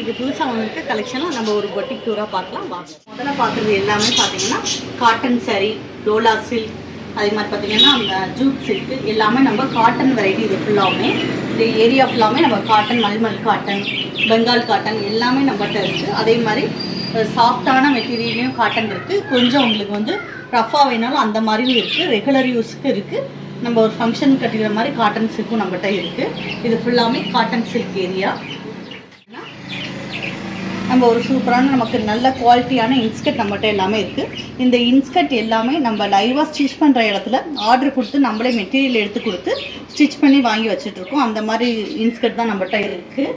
இன்றைக்கி புதுசாக வந்துட்டு கலெக்ஷனில் நம்ம ஒரு பொட்டிக் டூராக பார்க்கலாம். முதல்ல பார்க்குறது எல்லாமே பார்த்தீங்கன்னா காட்டன் சாரீ, டோலா சில்க், அதே மாதிரி பார்த்தீங்கன்னா அந்த ஜூட் சில்க்கு எல்லாமே நம்ம காட்டன் வெரைட்டி. இது ஃபுல்லாகவுமே இந்த ஏரியா ஃபுல்லாகவே நம்ம cotton, mulmul cotton, Bengal cotton எல்லாமே நம்மகிட்ட இருக்குது. அதே மாதிரி சாஃப்டான மெட்டீரியல்லையும் காட்டன் இருக்குது. கொஞ்சம் உங்களுக்கு வந்து ரஃபாக வேணாலும் அந்த மாதிரியும் இருக்குது. ரெகுலர் யூஸுக்கு இருக்குது. நம்ம ஒரு ஃபங்க்ஷன் கட்டிக்கிற மாதிரி காட்டன் சில்க்கும் நம்மகிட்ட இருக்குது. இது ஃபுல்லாமே காட்டன் சில்க் ஏரியா. நம்ம ஒரு சூப்பரான நமக்கு நல்ல குவாலிட்டியான இன்ஸ்கர்ட் நம்மகிட்ட எல்லாமே இருக்குது. இந்த இன்ஸ்கர்ட் எல்லாமே நம்ம லைவாக ஸ்டிச் பண்ணுற இடத்துல ஆர்டர் கொடுத்து நம்மளே மெட்டீரியல் எடுத்து கொடுத்து ஸ்டிச் பண்ணி வாங்கி வச்சுட்ருக்கோம். அந்த மாதிரி இன்ஸ்கர்ட் தான் நம்மகிட்ட இருக்குது.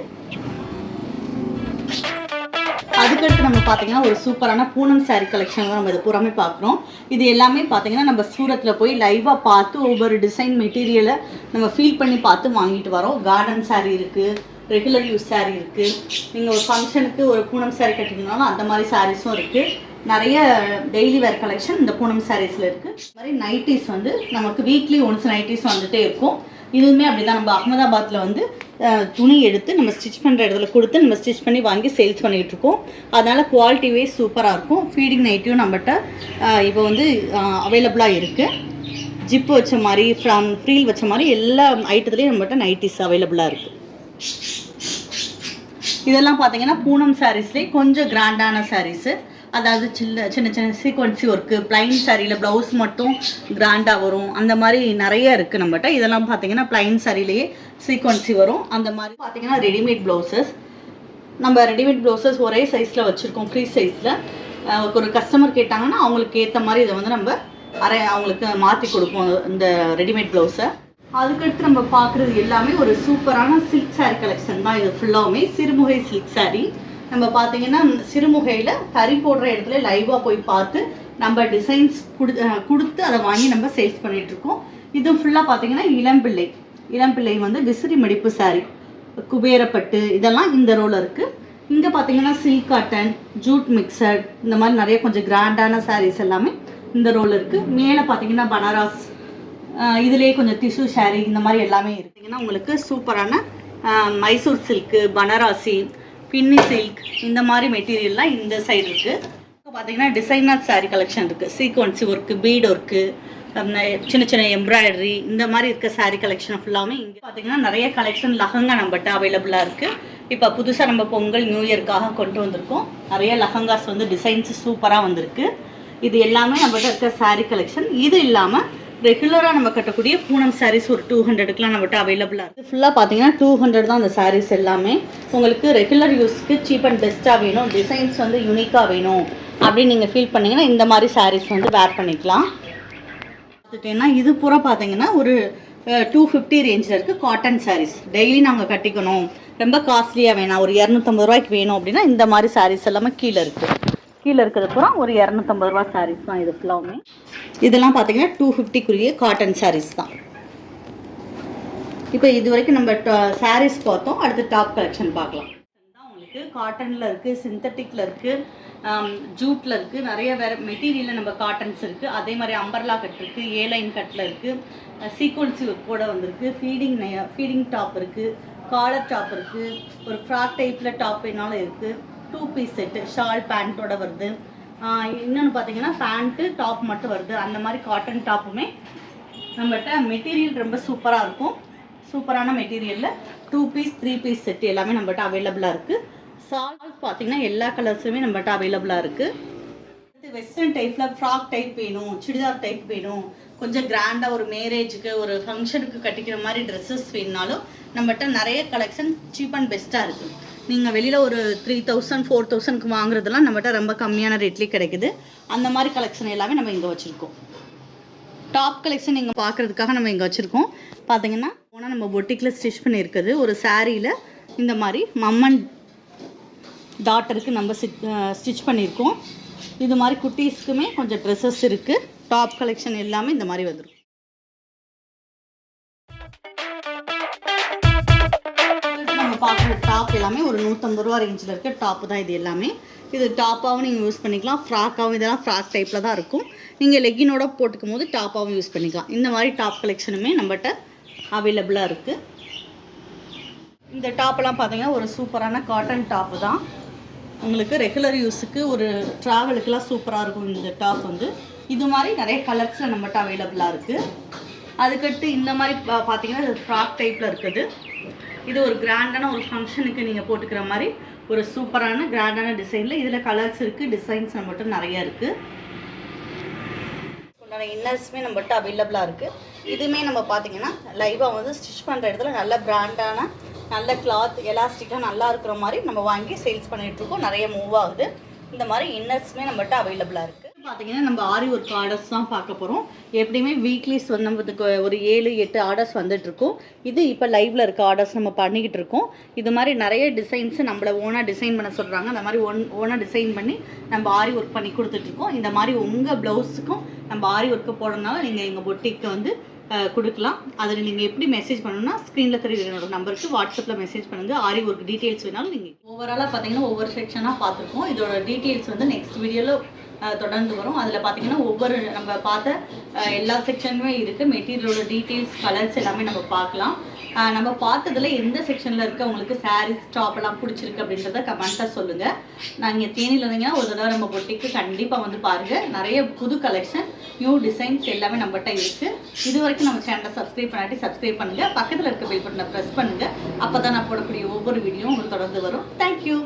அதுக்கடுத்து நம்ம பார்த்தீங்கன்னா ஒரு சூப்பரான பூனம் சாரீ கலெக்ஷன் தான் நம்ம இது பூராமே பார்க்குறோம். இது எல்லாமே பார்த்தீங்கன்னா நம்ம சூரத்தில் போய் லைவாக பார்த்து ஒவ்வொரு டிசைன் மெட்டீரியலை நம்ம ஃபீல் பண்ணி பார்த்து வாங்கிட்டு வரோம். கார்டன் சாரீ இருக்குது, ரெகுலர் யூஸ் சாரீ இருக்குது. நீங்கள் ஒரு ஃபங்க்ஷனுக்கு ஒரு பூனம் சாரீ கட்டிங்கனாலும் அந்த மாதிரி சாரீஸும் இருக்குது. நிறைய டெய்லி வேர் கலெக்ஷன் இந்த பூனம் சாரீஸில் இருக்குது. இது மாதிரி நைட்டிஸ் வந்து நமக்கு வீக்லி ஒன்ஸ் நைட்டிஸ் வந்துகிட்டே இருக்கும். இதுவுமே அப்படி தான். நம்ம அகமதாபாத்தில் வந்து துணி எடுத்து நம்ம ஸ்டிச் பண்ணுற இடத்துல கொடுத்து நம்ம ஸ்டிச் பண்ணி வாங்கி சேல்ஸ் பண்ணிகிட்ருக்கோம். அதனால் குவாலிட்டி வைஸ் சூப்பராக இருக்கும். ஃபீடிங் நைட்டியும் நம்மகிட்ட இப்போ வந்து அவைலபிளாக இருக்குது. ஜிப்பு வச்ச மாதிரி, ஃப்ரீல் வச்ச மாதிரி எல்லா ஐட்டத்துலேயும் நம்மகிட்ட நைட்டிஸ் அவைலபிளாக இருக்குது. இதெல்லாம் பார்த்தீங்கன்னா பூனம் சாரீஸ்லேயே கொஞ்சம் கிராண்டான சாரீஸு. அதாவது சின்ன சின்ன சீக்வன்சி ஒர்க்கு, பிளைன் சாரியில் ப்ளவுஸ் மட்டும் கிராண்டாக வரும். அந்த மாதிரி நிறைய இருக்குது நம்மகிட்ட. இதெல்லாம் பார்த்தீங்கன்னா பிளைன் சாரிலேயே சீக்வன்சி வரும். அந்த மாதிரி பார்த்தீங்கன்னா ரெடிமேட் ப்ளவுசஸ். நம்ம ரெடிமேட் ப்ளவுசஸ் ஒரே சைஸில் வச்சுருக்கோம், ஃப்ரீ சைஸில். ஒரு கஸ்டமர் கேட்டாங்கன்னா அவங்களுக்கு ஏற்ற மாதிரி இதை வந்து நம்ம அவங்களுக்கு மாற்றி கொடுப்போம் இந்த ரெடிமேட் ப்ளவுஸை. அதுக்கடுத்து நம்ம பார்க்குறது எல்லாமே ஒரு சூப்பரான சில்க் சாரீ கலெக்ஷன் தான். இது ஃபுல்லாகவுமே சிறுமுகை சில்க் சாரீ. நம்ம பார்த்தீங்கன்னா சிறுமுகையில் கறி போடுற இடத்துல லைவாக போய் பார்த்து நம்ம டிசைன்ஸ் கொடுத்து அதை வாங்கி நம்ம சேல்ஸ் பண்ணிகிட்ருக்கோம். இது ஃபுல்லாக பார்த்தீங்கன்னா இளம்பிள்ளை வந்து விசிறி மடிப்பு சாரீ, குபேரப்பட்டு இதெல்லாம் இந்த ரோவில் இருக்குது. இங்கே பார்த்தீங்கன்னா சில்க் காட்டன், ஜூட் மிக்சட், இந்த மாதிரி நிறைய கொஞ்சம் கிராண்டான சாரீஸ் எல்லாமே இந்த ரோவில் இருக்குது. மேலே பார்த்தீங்கன்னா பனாரஸ், இதிலே கொஞ்சம் டிஷ்யூ சாரீ, இந்த மாதிரி எல்லாமே இருக்குங்கன்னா உங்களுக்கு சூப்பரான மைசூர் சில்க்கு, பனாரசி, பின்னி சில்க், இந்த மாதிரி மெட்டீரியல்லாம் இந்த சைடு இருக்குது. இப்போ பார்த்தீங்கன்னா டிசைனர் சாரீ கலெக்ஷன் இருக்குது. சீக்வன்சி ஒர்க்கு, பீட் ஒர்க்கு, சின்ன சின்ன எம்ப்ராய்டரி, இந்த மாதிரி இருக்க சாரீ கலெக்ஷன் ஃபுல்லாமே இங்கே பார்த்தீங்கன்னா நிறைய கலெக்ஷன் லஹங்கா நம்மகிட்ட அவைலபிளாக இருக்குது. இப்போ புதுசாக நம்ம பொங்கல் நியூ இயர்க்காக கொண்டு வந்திருக்கோம். நிறைய லஹங்காஸ் வந்து டிசைன்ஸ் சூப்பராக வந்திருக்கு. இது எல்லாமே நம்மகிட்ட இருக்க சாரீ கலெக்ஷன். இது இல்லாமல் ரெகுலராக நம்ம கட்டக்கூடிய பூனம் சாரீஸ் ஒரு 200க்குலாம் நம்மகிட்ட அவைலபிளாக இருக்குது. ஃபுல்லாக பார்த்தீங்கன்னா 200 தான் அந்த சாரீஸ் எல்லாமே. உங்களுக்கு ரெகுலர் யூஸ்க்கு சீப் அண்ட் பெஸ்ட்டாக வேணும், டிசைன்ஸ் வந்து யூனிக்காக வேணும் அப்படின்னு நீங்கள் ஃபீல் பண்ணிங்கன்னா இந்த மாதிரி சாரீஸ் வந்து வேர் பண்ணிக்கலாம். பார்த்துட்டேன்னா இது பூரா பார்த்தீங்கன்னா ஒரு 250 ரேஞ்சில் இருக்குது காட்டன் சாரீஸ். டெய்லி நாங்கள் கட்டிக்கணும், ரொம்ப காஸ்ட்லியாக வேணாம், ஒரு 250 ரூபாய்க்கு வேணும் அப்படின்னா இந்த மாதிரி சாரீஸ் எல்லாமே கீழே இருக்குது. கீழே இருக்கிறது பூரா ஒரு 250 ரூபா சாரீஸ் தான் இது ஃபுல்லாமே. இதெல்லாம் பார்த்தீங்கன்னா 250க்குரிய காட்டன் சாரீஸ் தான். இப்போ இது வரைக்கும் நம்ம சாரீஸ் பார்த்தோம். அடுத்து டாப் கலெக்ஷன் பார்க்கலாம். உங்களுக்கு காட்டனில் இருக்குது, சிந்தட்டிக்கில் இருக்குது, ஜூட்டில் இருக்குது, நிறைய வேறு மெட்டீரியலில் நம்ம காட்டன்ஸ் இருக்குது. அதே மாதிரி அம்பர்லா கட் இருக்குது, ஏலைன் கட்டில் இருக்குது, சீக்வன்சி ஒர்க் கூட வந்திருக்கு, ஃபீடிங் டாப் இருக்குது, காலர் டாப் இருக்குது, ஒரு ஃப்ராக் டைப்பில் டாப் வேணாலும் இருக்குது, 2 பீஸ் செட்டு, ஷால் பேண்ட்டோட வருது. இன்னொன்று பார்த்தீங்கன்னா பேண்ட்டு டாப் மட்டும் வருது. அந்த மாதிரி காட்டன் டாப்புமே நம்மகிட்ட மெட்டீரியல் ரொம்ப சூப்பராக இருக்கும். சூப்பரான மெட்டீரியலில் 2 பீஸ் 3 பீஸ் செட்டு எல்லாமே நம்மகிட்ட அவைலபிளாக இருக்குது. ஷால்ஸ் பார்த்தீங்கன்னா எல்லா கலர்ஸுமே நம்மகிட்ட அவைலபிளாக இருக்குது. வெஸ்டர்ன் டைப்பில் ஃப்ராக் டைப் வேணும், சுடிதார் டைப் வேணும், கொஞ்சம் கிராண்டாக ஒரு மேரேஜுக்கு ஒரு ஃபங்க்ஷனுக்கு கட்டிக்கிற மாதிரி ட்ரெஸ்ஸஸ் வேணுனாலும் நம்மகிட்ட நிறைய கலெக்ஷன் சீப் அண்ட் பெஸ்ட்டாக இருக்குது. நீங்கள் வெளியில் ஒரு 3000 4000க்கு வாங்குறதெல்லாம் நம்மகிட்ட ரொம்ப கம்மியான ரேட்லேயே கிடைக்குது. அந்த மாதிரி கலெக்ஷன் எல்லாமே நம்ம இங்கே வச்சுருக்கோம். டாப் கலெக்ஷன் நீங்கள் பார்க்குறதுக்காக நம்ம இங்கே வச்சுருக்கோம். பார்த்தீங்கன்னா போனால் நம்ம பொட்டிக்கில் ஸ்டிச் பண்ணியிருக்குது ஒரு சாரியில் இந்த மாதிரி மம்மன் டாட்டருக்கு நம்ம ஸ்டிச் பண்ணியிருக்கோம். இது மாதிரி குட்டீஸ்க்குமே கொஞ்சம் ட்ரெஸ்ஸஸ் இருக்குது. டாப் கலெக்ஷன் எல்லாமே இந்த மாதிரி வந்துடும். நம்ம பார்க்குற டாப் எல்லாமே ஒரு 150 ரூபா ரேஞ்சில் இருக்க டாப்பு தான் இது எல்லாமே. இது டாப்பாகவும் நீங்கள் யூஸ் பண்ணிக்கலாம், ஃப்ராக்காகவும். இதெல்லாம் ஃப்ராக் டைப்பில் தான் இருக்கும். நீங்கள் லெக்கினோட போட்டுக்கும் போது டாப்பாகவும் யூஸ் பண்ணிக்கலாம். இந்த மாதிரி டாப் கலெக்ஷனுமே நம்மகிட்ட அவைலபிளாக இருக்குது. இந்த டாப்லாம் பார்த்தீங்கன்னா ஒரு சூப்பரான காட்டன் டாப்பு தான். உங்களுக்கு ரெகுலர் யூஸுக்கு ஒரு ட்ராவலுக்குலாம் சூப்பராக இருக்கும் இந்த டாப் வந்து. இது மாதிரி நிறைய கலர்ஸில் நம்மகிட்ட அவைலபிளாக இருக்குது. அதுக்கடுத்து இந்த மாதிரி பார்த்தீங்கன்னா இது ஃப்ராக் டைப்பில் இருக்குது. இது ஒரு கிராண்டான ஒரு ஃபங்க்ஷனுக்கு நீங்கள் போட்டுக்கிற மாதிரி ஒரு சூப்பரான கிராண்டான டிசைனில் இதில் கலர்ஸ் இருக்குது, டிசைன்ஸ் நம்மகிட்ட நிறைய இருக்குது. உண்டான இன்னர்ஸுமே நம்மகிட்ட அவைலபிளாக இருக்குது. இதுவுமே நம்ம பார்த்தீங்கன்னா லைவாக வந்து ஸ்டிச் பண்ணுற இடத்துல நல்ல பிராண்டான நல்ல கிளாத் எலாஸ்டிக்காக நல்லா இருக்கிற மாதிரி நம்ம வாங்கி சேல்ஸ் பண்ணிகிட்ருக்கோம். நிறைய மூவ் ஆகுது. இந்த மாதிரி இன்னர்ஸுமே நம்மகிட்ட அவைலபிளாக இருக்குது. பார்த்தீங்கன்னா நம்ம ஆரி ஒர்க் ஆர்டர்ஸ் தான் பார்க்க போகிறோம். எப்படியுமே வீக்லிஸ் வந்து நம்மளுக்கு ஒரு 7-8 ஆர்டர்ஸ் வந்துட்டுருக்கோம். இது இப்போ லைவில் இருக்க ஆர்டர்ஸ் நம்ம பண்ணிக்கிட்டு இருக்கோம். இது மாதிரி நிறைய டிசைன்ஸு நம்மளை ஓனாக டிசைன் பண்ண சொல்கிறாங்க. அந்த மாதிரி ஓனாக டிசைன் பண்ணி நம்ம ஆரி ஒர்க் பண்ணி கொடுத்துட்ருக்கோம். இந்த மாதிரி உங்கள் ப்ளவுஸுக்கும் நம்ம ஆரி ஒர்க்கு போடுறதுனால நீங்கள் எங்கள் பொட்டிக்கு வந்து கொடுக்கலாம். அதில் நீங்கள் எப்படி மெசேஜ் பண்ணணும்னா ஸ்க்ரீனில் தெரியுற என்னோட நம்பருக்கு வாட்ஸ்அப்பில் மெசேஜ் பண்ணுங்கள். ஆரி ஒர்க் டீட்டெயில்ஸ் வேணாலும் நீங்கள் ஓவராலாக பார்த்தீங்கன்னா ஒவ்வொரு செக்ஷனாக பார்த்துருக்கோம். இதோட டீட்டெயில்ஸ் வந்து நெக்ஸ்ட் வீடியோவில் தொடர்ந்து வரும். அதில் பார்த்தீங்கன்னா ஒவ்வொரு நம்ம பார்த்த எல்லா செக்ஷனுமே இருக்குது. மெட்டீரியலோட டீட்டெயில்ஸ் கலர்ஸ் எல்லாமே நம்ம பார்க்கலாம். நம்ம பார்த்ததில் எந்த செக்ஷனில் இருக்க உங்களுக்கு சாரீஸ் டாப்பெல்லாம் பிடிச்சிருக்கு அப்படின்றத கமெண்ட்டாக சொல்லுங்கள். நீங்கள் தேனியில் இருந்தீங்கன்னா ஒரு தடவை நம்ம பொட்டிக்கு கண்டிப்பாக வந்து பாருங்கள். நிறைய புது கலெக்ஷன் நியூ டிசைன்ஸ் எல்லாமே நம்மகிட்ட இருக்குது. இது வரைக்கும் நம்ம சேனலை சப்ஸ்கிரைப் பண்ணாட்டி சப்ஸ்கிரைப் பண்ணுங்கள். பக்கத்தில் இருக்க பெல் பட்டனை ப்ரெஸ் பண்ணுங்கள். அப்போ தான் நான் போடக்கூடிய ஒவ்வொரு வீடியோவும் உங்களுக்கு தொடர்ந்து வரும். தேங்க்யூ.